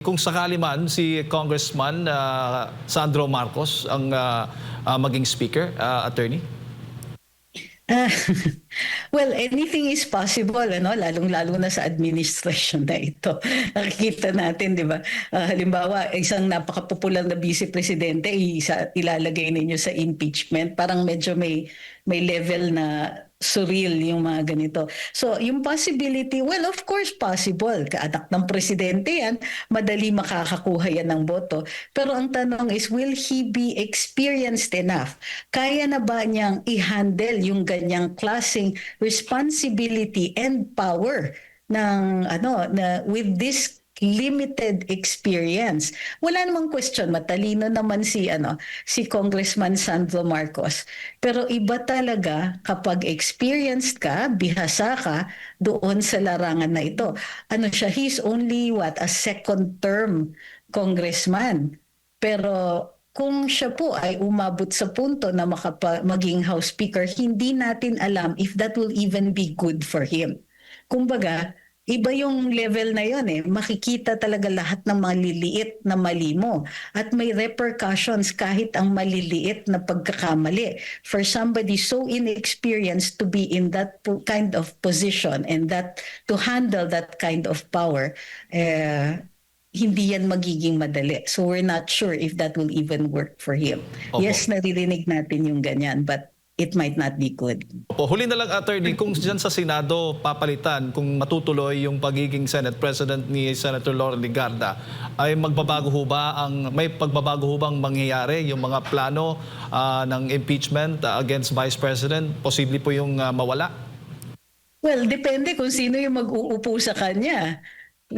Kung sakali man si Congressman Sandro Marcos ang maging speaker, attorney? Ah, well, anything is possible, ano? Lalong-lalo na sa administration na ito. Nakikita natin, di ba? Halimbawa, isang napaka-popular na vice-presidente, ilalagay ninyo sa impeachment. Parang medyo may level na surreal yung mga ganito. So, yung possibility, well, of course, possible. Kaanak ng presidente yan, madali makakakuha yan ng boto. Pero ang tanong is, will he be experienced enough? Kaya na ba niyang i-handle yung ganyang klaseng responsibility and power ng with this limited experience? Wala namang question, matalino naman si Congressman Sandro Marcos. Pero iba talaga kapag experienced ka, bihasa ka doon sa larangan na ito. He's only a second term congressman. Pero kung siya po ay umabot sa punto na maging House Speaker, hindi natin alam if that will even be good for him. Kumbaga, iba yung level na yon eh. Makikita talaga lahat ng maliliit na mali mo. At may repercussions kahit ang maliliit na pagkakamali. For somebody so inexperienced to be in that kind of position and that to handle that kind of power, hindi yan magiging madali. So we're not sure if that will even work for him. Opo. Yes, naririnig natin yung ganyan, but it might not be good. Opo, huli na lang, attorney, kung dyan sa Senado papalitan, kung matutuloy yung pagiging Senate President ni Senator Laura Legarda, ay may pagbabago ho bang mangyayari yung mga plano ng impeachment against Vice President? Posible po yung mawala? Well, depende kung sino yung mag-uupo sa kanya.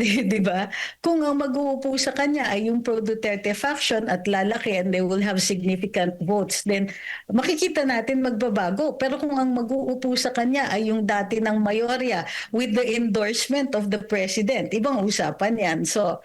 Di ba? Kung ang mag-uupo sa kanya ay yung pro-Duterte faction at lalaki and they will have significant votes, then makikita natin magbabago. Pero kung ang mag-uupo sa kanya ay yung dati ng mayorya with the endorsement of the president, ibang usapan yan. So,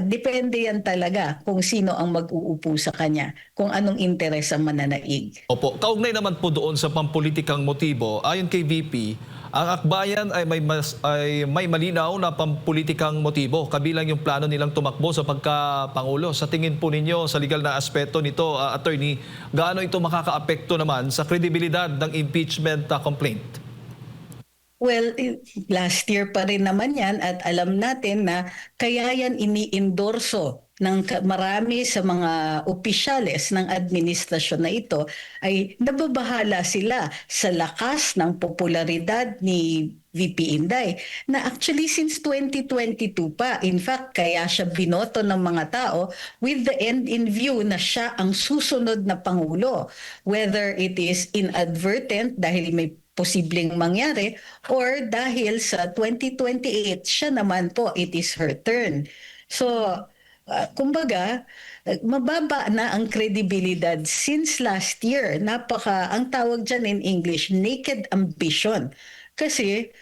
depende yan talaga kung sino ang mag-uupo sa kanya, kung anong interes ang mananaig. Opo, kaugnay naman po doon sa pampulitikang motibo, ayon kay VP, ang akbayan ay may malinaw na pampulitikang motibo, kabilang yung plano nilang tumakbo sa pagka-pangulo. Sa tingin po ninyo, sa legal na aspeto nito, attorney, gaano ito makakaapekto naman sa kredibilidad ng impeachment complaint? Well, last year pa rin naman yan at alam natin na kaya yan ini-endorso ng marami sa mga opisyales ng administrasyon na ito ay nababahala sila sa lakas ng popularidad ni VP Inday na actually since 2022 pa. In fact, kaya siya binoto ng mga tao with the end in view na siya ang susunod na Pangulo. Whether it is inadvertent dahil may posibleng mangyari or dahil sa 2028 siya naman po, it is her turn. So, kumbaga, mababa na ang kredibilidad since last year. Ang tawag dyan in English, naked ambition. Kasi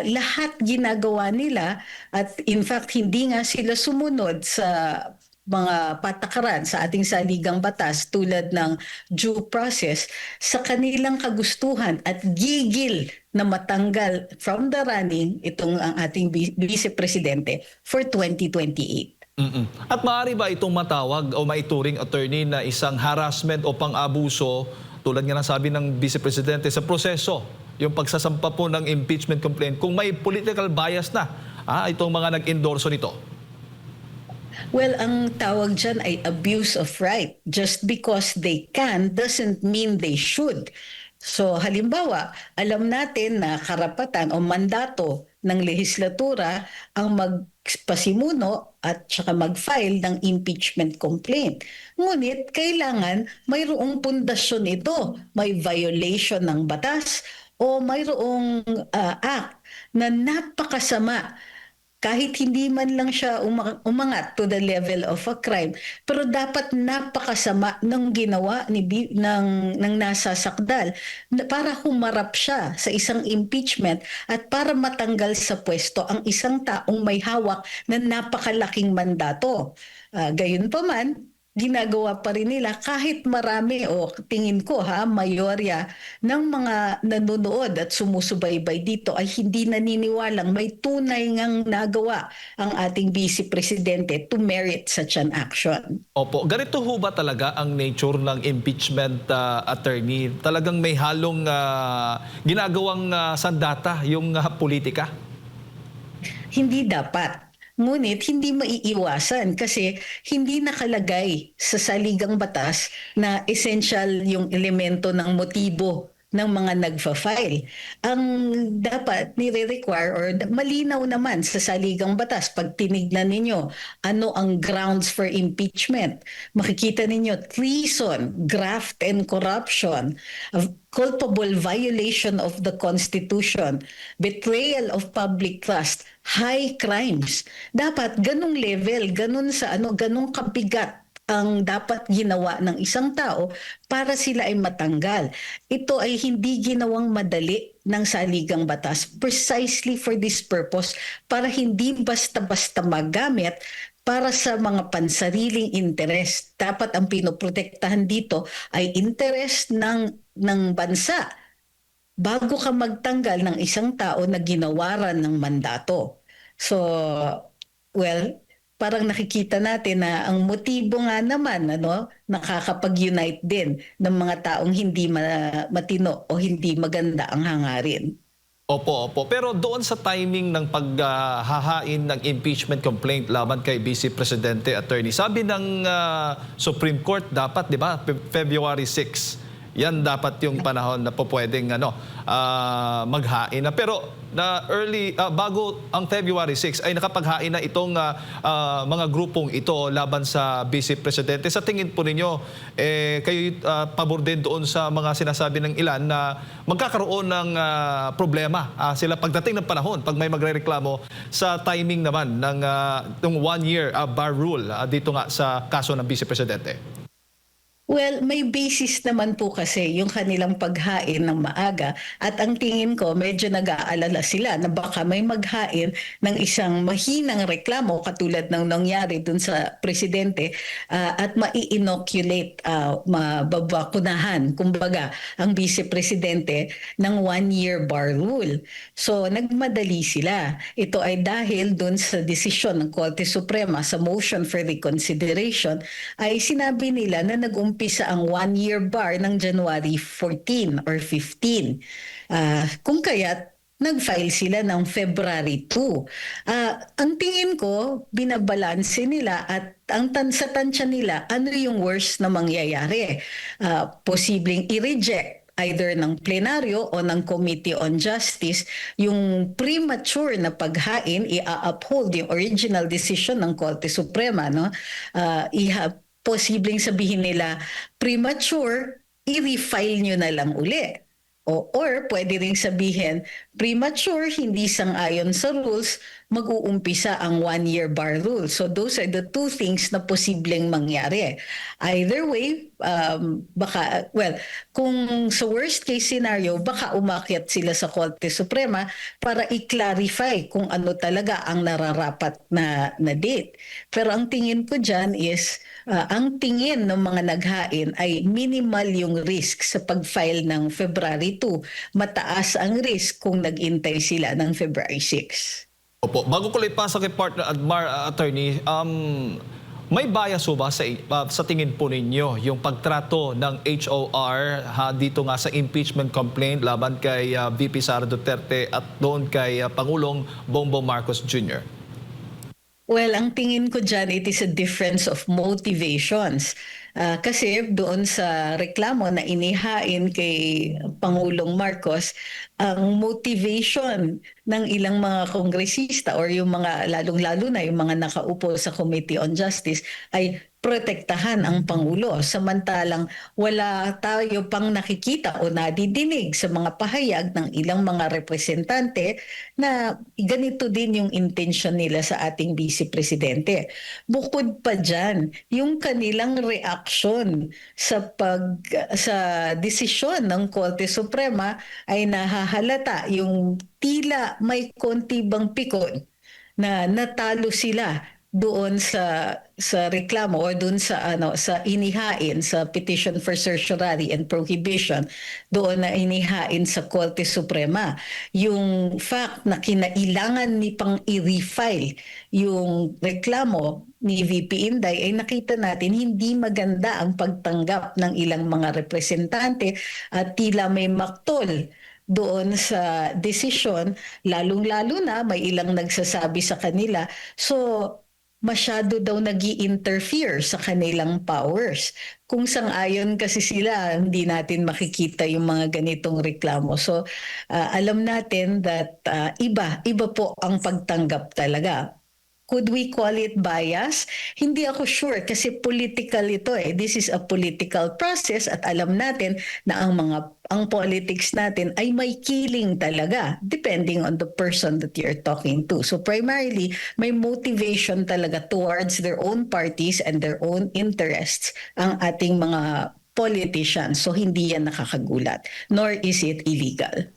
lahat ginagawa nila at in fact hindi nga sila sumunod sa mga patakaran sa ating saligang batas tulad ng due process sa kanilang kagustuhan at gigil na matanggal from the running itong ang ating vice-presidente for 2028. At maaari ba itong matawag o maituring, attorney, na isang harassment o pang-abuso tulad nga ng sabi ng vice-presidente sa proseso, yung pagsasampa po ng impeachment complaint kung may political bias na itong mga nag-endorso nito? Well, ang tawag dyan ay abuse of right. Just because they can doesn't mean they should. So halimbawa, alam natin na karapatan o mandato ng lehislatura ang magpasimuno at saka mag-file ng impeachment complaint. Ngunit kailangan mayroong pundasyon ito. May violation ng batas o mayroong act na napakasama kahit hindi man lang siya umangat to the level of a crime, pero dapat napakasama ng ginawa ng nasasakdal para humarap siya sa isang impeachment at para matanggal sa pwesto ang isang taong may hawak na napakalaking mandato. Gayunpaman, ginagawa pa rin nila kahit marami o tingin ko mayorya ng mga nanonood at sumusubaybay dito ay hindi naniniwalang may tunay ngang nagawa ang ating Vice Presidente to merit such an action. Opo, ganito ho ba talaga ang nature ng impeachment attorney? Talagang may halong ginagawang sandata yung politika? Hindi dapat. Ngunit hindi maiiwasan kasi hindi nakalagay sa saligang batas na essential yung elemento ng motibo ng mga nagfa-file. Ang dapat nire-require or malinaw naman sa saligang batas pag tinignan ninyo ano ang grounds for impeachment. Makikita ninyo treason, graft and corruption, culpable violation of the Constitution, betrayal of public trust, high crimes. Dapat ganung level, ganun sa ganung kabigat ang dapat ginawa ng isang tao para sila ay matanggal. Ito ay hindi ginawang madali ng saligang batas precisely for this purpose para hindi basta-basta magamit para sa mga pansariling interes. Dapat ang pinoprotektahan dito ay interes ng bansa bago ka magtanggal ng isang tao na ginawaran ng mandato. So, well, parang nakikita natin na ang motibo nga naman nakakapag-unite din ng mga taong hindi matino o hindi maganda ang hangarin. Opo, opo. Pero doon sa timing ng paghahain ng impeachment complaint laban kay Vice Presidente Attorney, sabi ng Supreme Court dapat, di ba, February 6. Yan dapat yung panahon na po pwedeng maghain na. Pero bago ang February 6 ay nakapaghain na itong mga grupong ito laban sa Vice Presidente. Sa tingin po ninyo, kayo pabor din doon sa mga sinasabi ng ilan na magkakaroon ng problema sila pagdating ng panahon pag may magrereklamo sa timing naman ng 1-year bar rule dito nga sa kaso ng Vice Presidente? Well, may basis naman po kasi yung kanilang paghain ng maaga at ang tingin ko medyo nag-aalala sila na baka may maghain ng isang mahinang reklamo katulad ng nangyari dun sa presidente at mai-inoculate, mababakunahan, kumbaga, ang vice presidente ng 1-year bar rule. So, nagmadali sila. Ito ay dahil dun sa desisyon ng Korte Suprema sa motion for reconsideration ay sinabi nila na nag-umpisa ang 1-year bar ng January 14 or 15. Kung kaya't nag-file sila ng February 2. Ang tingin ko, binabalanse nila at sa tansya nila, ano yung worst na mangyayari. Posibleng i-reject either ng plenaryo o ng Committee on Justice, yung premature na paghain, i-uphold yung original decision ng Korte Suprema, no? Posibleng sabihin nila, premature, i-refile nyo na lang uli. Or pwede ring sabihin, premature, hindi sang-ayon sa rules, mag-uumpisa ang 1-year bar rule. So those are the two things na posibleng mangyari. Either way, kung sa worst case scenario, baka umakyat sila sa Korte Suprema para i-clarify kung ano talaga ang nararapat na date. Pero ang tingin ko dyan is, ang tingin ng mga naghain ay minimal yung risk sa pag-file ng February 2. Mataas ang risk kung nag-intay sila ng February 6. Opo, bago ko lang ipasa kay partner attorney, may bias ba sa tingin po ninyo yung pagtrato ng HOR dito nga sa impeachment complaint laban kay VP Sara Duterte at doon kay Pangulong Bongbong Marcos Jr.? Well, ang tingin ko dyan, it is a difference of motivations. Kasi doon sa reklamo na inihain kay Pangulong Marcos, ang motivation ng ilang mga kongresista or yung mga lalong-lalo na yung mga nakaupo sa Committee on Justice ay protektahan ang Pangulo. Samantalang wala tayo pang nakikita o nadidinig sa mga pahayag ng ilang mga representante na ganito din yung intention nila sa ating Vice Presidente. Bukod pa dyan, yung kanilang reaksyon sa desisyon ng Korte Suprema ay nahahalata yung tila may konti bang pikon na natalo sila doon sa reklamo o doon sa inihain sa petition for certiorari and prohibition doon na inihain sa Korte Suprema, yung fact na kinailangan ni pang i-refile yung reklamo ni VP Inday, ay nakita natin hindi maganda ang pagtanggap ng ilang mga representante at tila may maktol doon sa desisyon, lalong-lalo na may ilang nagsasabi sa kanila. So, masyado daw nag-i-interfere sa kanilang powers. Kung sang-ayon kasi sila, hindi natin makikita yung mga ganitong reklamo. So, alam natin that iba po ang pagtanggap talaga. Could we call it bias? Hindi ako sure kasi political ito eh. This is a political process at alam natin na ang politics natin ay may killing talaga depending on the person that you're talking to. So primarily, may motivation talaga towards their own parties and their own interests ang ating mga politicians. So hindi yan nakakagulat, nor is it illegal.